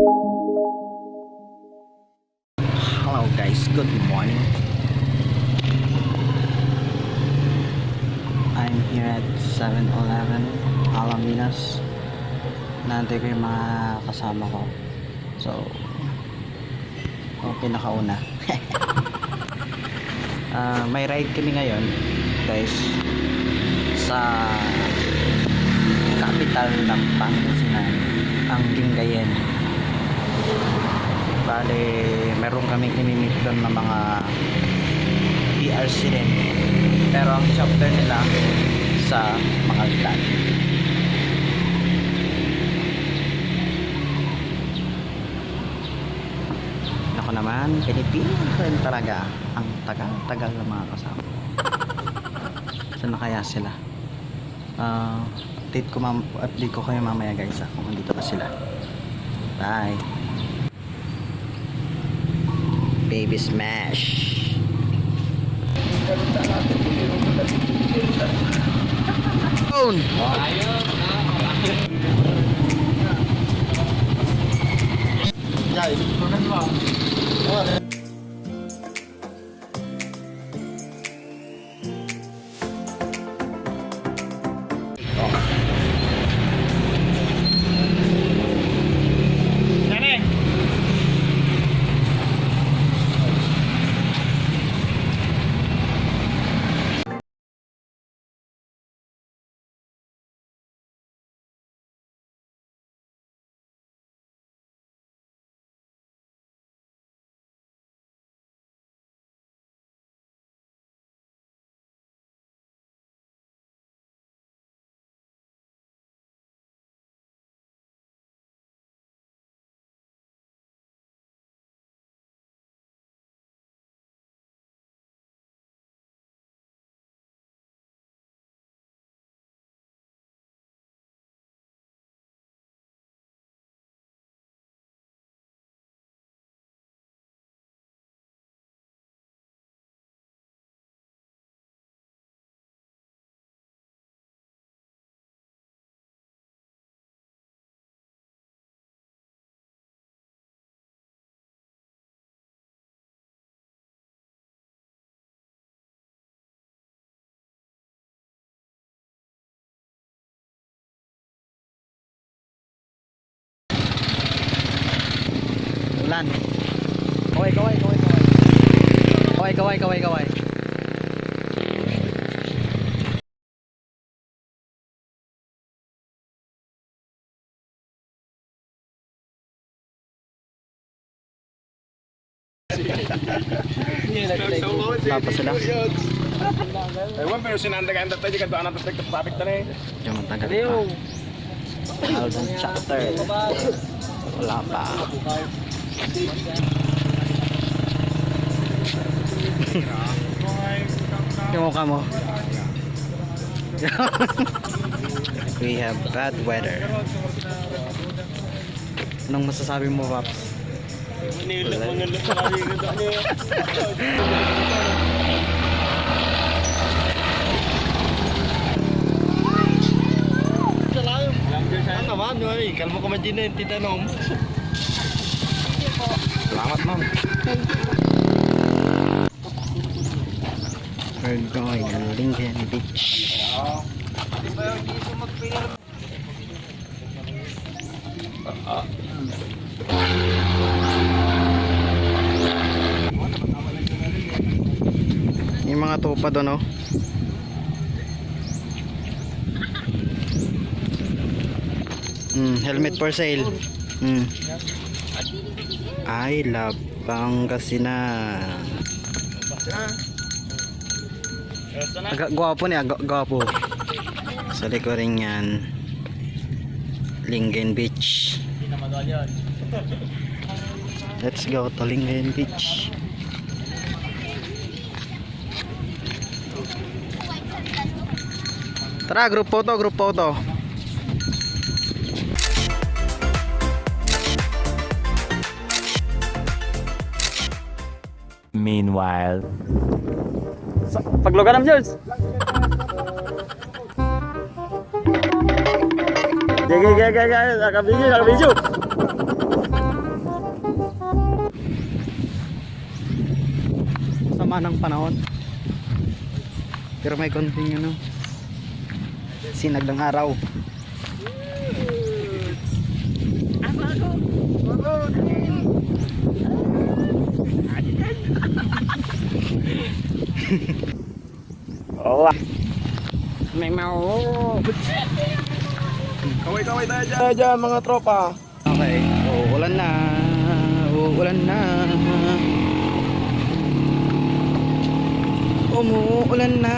Hello guys, good morning. I'm here at 7-Eleven Alaminos. Nantay ko yung mga kasama ko. So, pinakauna. May ride kami ngayon guys sa capital ng Pangasinan, ang Lingayen. Bale, meron kaming inimit doon ng mga PRC din, pero ang chapter nila sa Mangaldan. Ako naman, Pilipino rin talaga. Ang tagal ng mga kasama. Saan na kaya sila? Update ko kayo mamaya guys kung andito pa sila. Bye. Baby smash. Phone. Ulan. Kaway. Tapos sila. Ewan pero sinandagan tayo kan anak perspektif papit tadi. Jangan tagal pa. Alden chapter. Wala pa. Yung mukha mo. We have bad weather. Anong masasabi mo, Paps? Naman, kalmo ka madina yung titanom. Salamat, ma'am. We're going to Lingayen Beach. Yung mga tupa doon, oh. Helmet for sale. I love Pangasinan. Gwapo niya, gwapo. Sa likurin yan, Lingayen Beach. Let's go to Lingayen Beach. Tara, group photo. Meanwhile, Paglogan ng George. Gaya, nakabidyo. sama ng panahon. Pero may konting ano, sinag ng araw. Oh, may mau. Kaway-kaway tayo dyan mga tropa. Okay, uulan na. Uulan na. Umuulan na.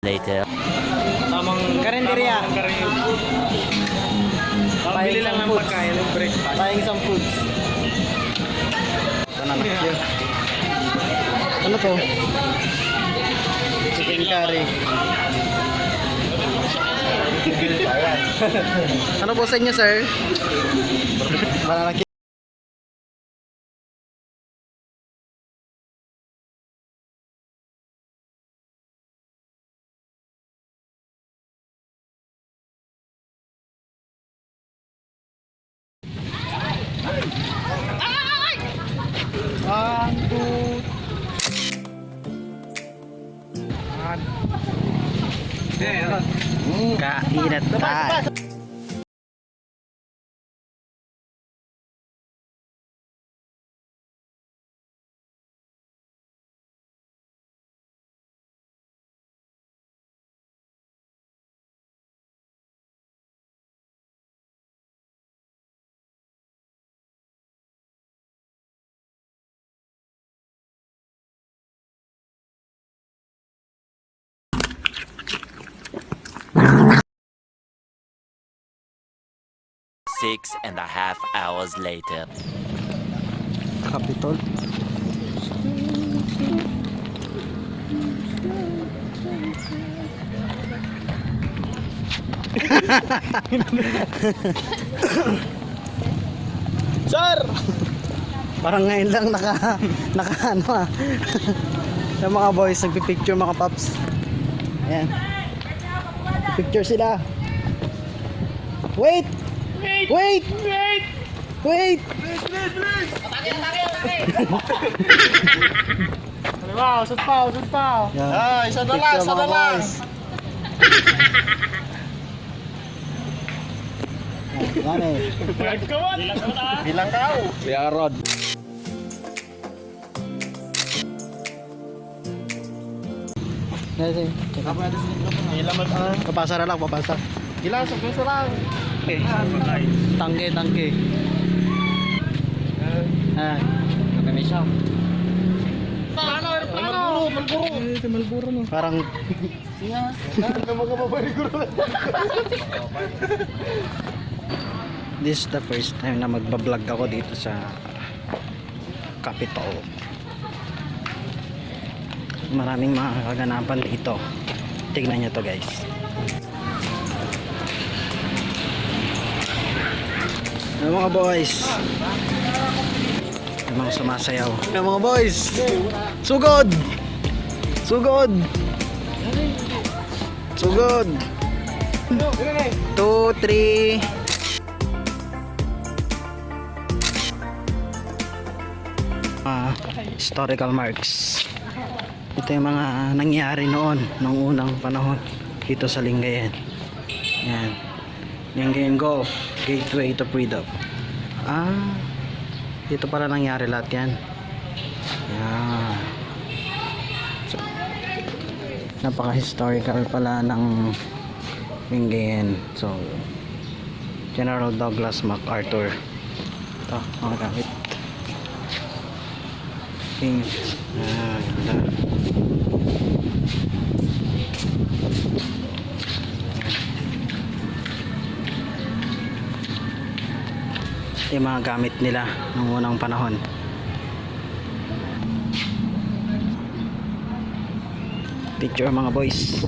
Later. Tamang Karinderya. Pabili lang ng pagkain ng breakfast. Buying some foods. Ito na nakikil. Ano to? Chicken curry. Ano po sa inyo, sir? Banana cake. Kain at tayo. Six and a half hours later. Capitol. Sir! Parang ngayon lang naka ano ah. Yung mga boys nagpi-picture mga paps. Ayan. Picture sila. Wait! Wait! Wait! Wow, usod pa. Yan. Ah, isa na lang, Picture, isa mga na lang. boys. Yan eh. Bilang kau. Kuya Rod. Kasi, papasa na lang, papasa. Ilang, sa lang. Okay. Tangke. Ah, kami siya. Malburo no. Parang this is the first time na magbablog ako dito sa Capitol. Maraming mga kaganapan dito. Tignan nyo to guys. Yung mga boys, yung mga sumasayaw. Yung mga boys, sugod! Sugod! Sugod! 2, 3. Historical marks. Ito yung mga nangyari noon nung unang panahon dito sa Lingayen. Yan. Lingayen Golf, Gateway to Freedom. Dito pala nangyari lahat yan. Yan. So, napaka-historical pala ng Lingayen. So, General Douglas MacArthur. Ito, mga gamit. Ganda. Ito yung mga gamit nila noong unang panahon. Picture mga boys.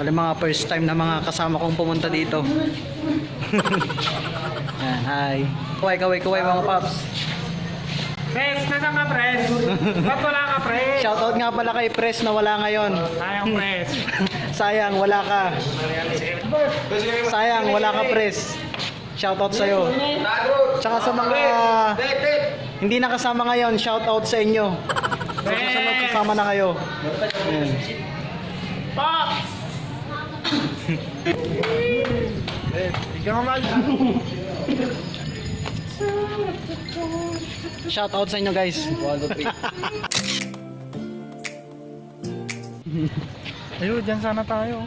Wala mga first time na mga kasama kong pumunta dito. Yan, hi. Kaway mga paps. Pres, nasaan ka, Pres? Ba't wala ka, Pres? Shoutout nga pala kay Pres na wala ngayon. Sayang, Pres. Sayang, wala ka. Sayang, wala ka, Pres. Shoutout sa'yo. Tsaka sa mga hindi nakasama ngayon, shoutout sa inyo. Sa susunod, kasama na kayo. Yan. Pops! Ikaw naman. Shoutout sa inyo guys. Ayun, dyan sana tayo.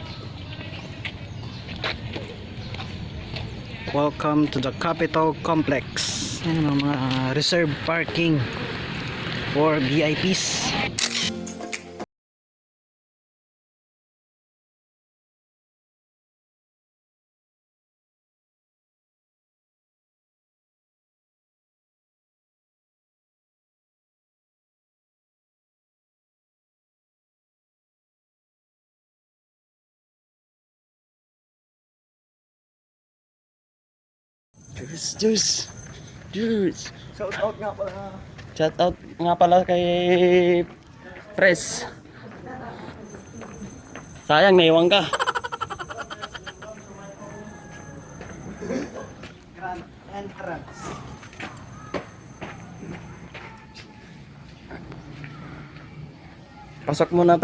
Welcome to the Capitol Complex. Yan ang mga reserve parking for VIPs. Cheers. Shout out nga pala. Shout out nga pala kay Pres. Sayang naiwan ka. Grand entrance. Pasok muna tayo.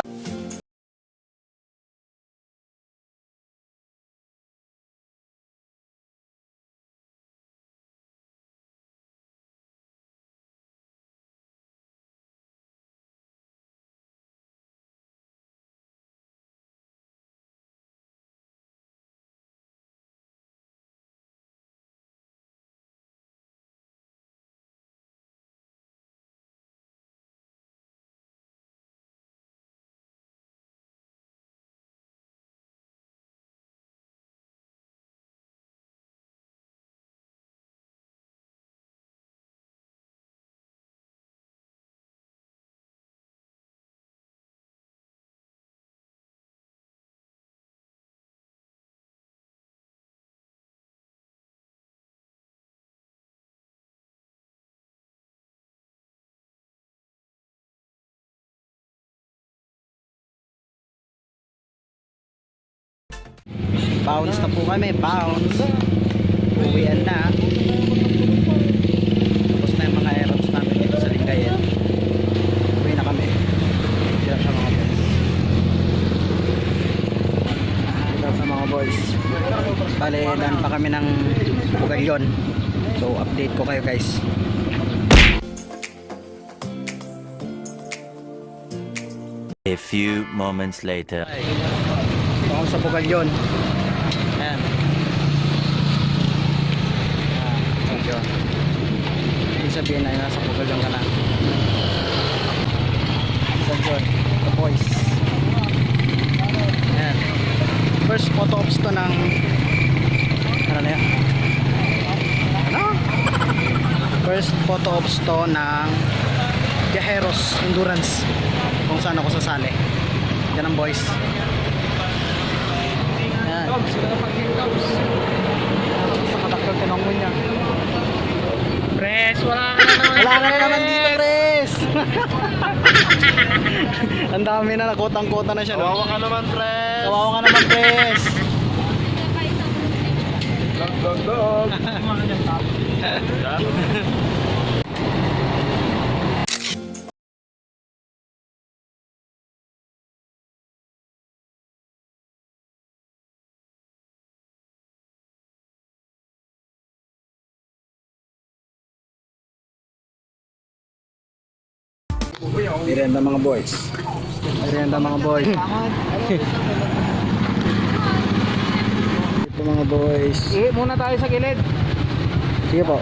Bounce na po kami, bounce. Uwian na. Tapos na yung mga aerops namin dito sa Lingayen. Uwi na kami. Dito sa mga boys. Dito sa mga boys. Bale, daan pa kami ng Bugalyon. So, update ko kayo guys. A few moments later. Ito ako sa Bugalyon. Ayan. Bugalyon. Ibig sabihin na nasa Bugalyon ka na. Bugalyon. The boys. Ayan. First photo ops to ng ano na yan? Ano? First photo ops to ng Viajeros Endurance kung saan ako sasali. Yan ang boys. Yan. Ikaw tinong mo niya. Pres, wala ka na naman. Wala ka na naman dito, Pres! Ang dami na, nakutang-kuta na siya. No? Kawawa ka naman, Pres. Kawawa ka naman, Pres! Dog. Merienda mga boys. Merienda mga boys. Ito mga boys. Muna tayo sa gilid. Sige po.